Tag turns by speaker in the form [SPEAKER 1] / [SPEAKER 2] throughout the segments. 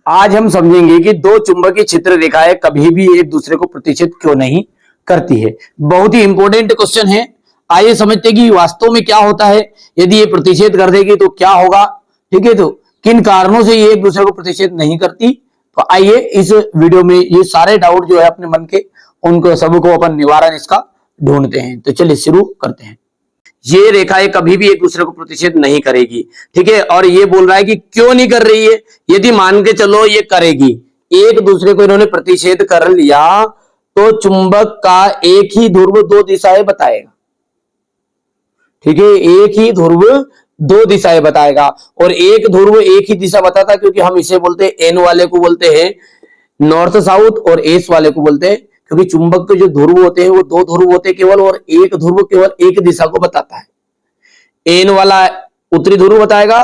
[SPEAKER 1] आज हम समझेंगे कि दो चुंबकीय क्षेत्र रेखाएं कभी भी एक दूसरे को प्रतिच्छेद क्यों नहीं करती है। बहुत ही इंपॉर्टेंट क्वेश्चन है। आइए समझते हैं कि वास्तव में क्या होता है। यदि ये प्रतिच्छेद कर देगी तो क्या होगा। ठीक है, तो किन कारणों से ये एक दूसरे को प्रतिच्छेद नहीं करती। तो आइए इस वीडियो में ये सारे डाउट जो है अपने मन के, उनको सबको अपन निवारण इसका ढूंढते हैं। तो चलिए शुरू करते हैं। ये रेखाएं कभी भी एक दूसरे को प्रतिच्छेद नहीं करेगी। ठीक है, और ये बोल रहा है कि क्यों नहीं कर रही है। यदि मान के चलो ये करेगी, एक दूसरे को इन्होंने प्रतिच्छेद कर लिया, तो चुंबक का एक ही ध्रुव दो दिशाएं बताएगा। ठीक है, एक ही ध्रुव दो दिशाएं बताएगा, और एक ध्रुव एक ही दिशा बताता, क्योंकि हम इसे बोलते हैं एन वाले को बोलते हैं नॉर्थ साउथ, और एस वाले को बोलते हैं, क्योंकि चुंबक के जो ध्रुव होते हैं वो दो ध्रुव होते हैं केवल, और एक ध्रुव केवल एक दिशा को बताता है। एन वाला उत्तरी ध्रुव बताएगा,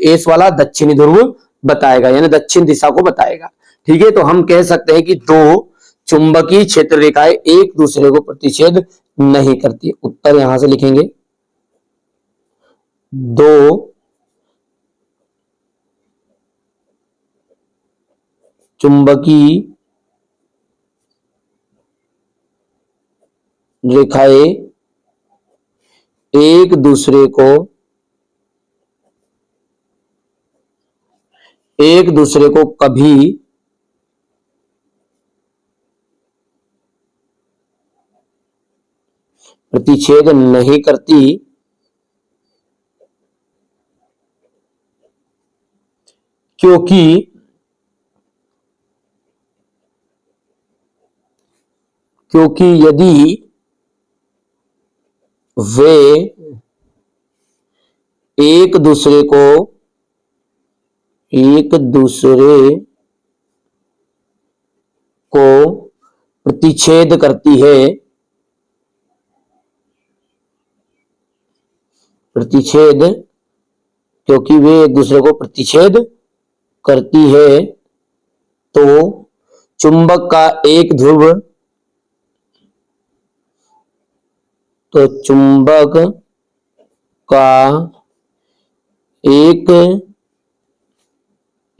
[SPEAKER 1] एस वाला दक्षिणी ध्रुव बताएगा, यानी दक्षिण दिशा को बताएगा। ठीक है, तो हम कह सकते हैं कि दो चुंबकीय क्षेत्र रेखाएं एक दूसरे को प्रतिच्छेद नहीं करती। उत्तर यहां से लिखेंगे, दो चुंबकीय रेखाएं एक दूसरे को कभी प्रतिच्छेद नहीं करती, क्योंकि यदि वे एक दूसरे को प्रतिच्छेद करती है, क्योंकि वे एक दूसरे को प्रतिच्छेद करती है, तो चुंबक का एक ध्रुव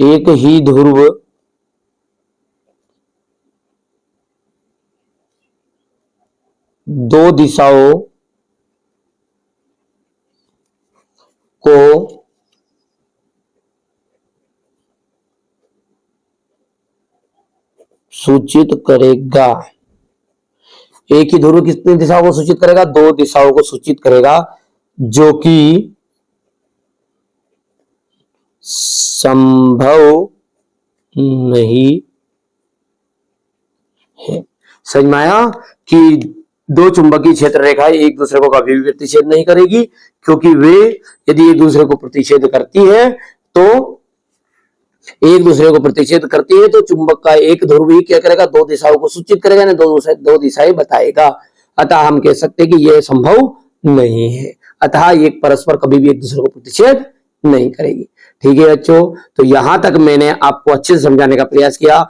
[SPEAKER 1] एक ही ध्रुव दो दिशाओं को सूचित करेगा। एक ही ध्रुव कितनी दिशाओं को सूचित करेगा? दो दिशाओं को सूचित करेगा, जो कि संभव नहीं है। समझ में आया कि दो चुंबकीय क्षेत्र रेखाएं एक दूसरे को कभी भी प्रतिच्छेद नहीं करेगी, क्योंकि वे यदि एक दूसरे को प्रतिच्छेद करती है तो चुंबक का एक ध्रुव ही क्या करेगा? दो दिशाओं को सूचित करेगा, ना दो दिशाएं बताएगा। अतः हम कह सकते हैं कि यह संभव नहीं है। अतः ये परस्पर कभी भी एक दूसरे को प्रतिच्छेद नहीं करेगी। ठीक है बच्चों, तो यहां तक मैंने आपको अच्छे से समझाने का प्रयास किया।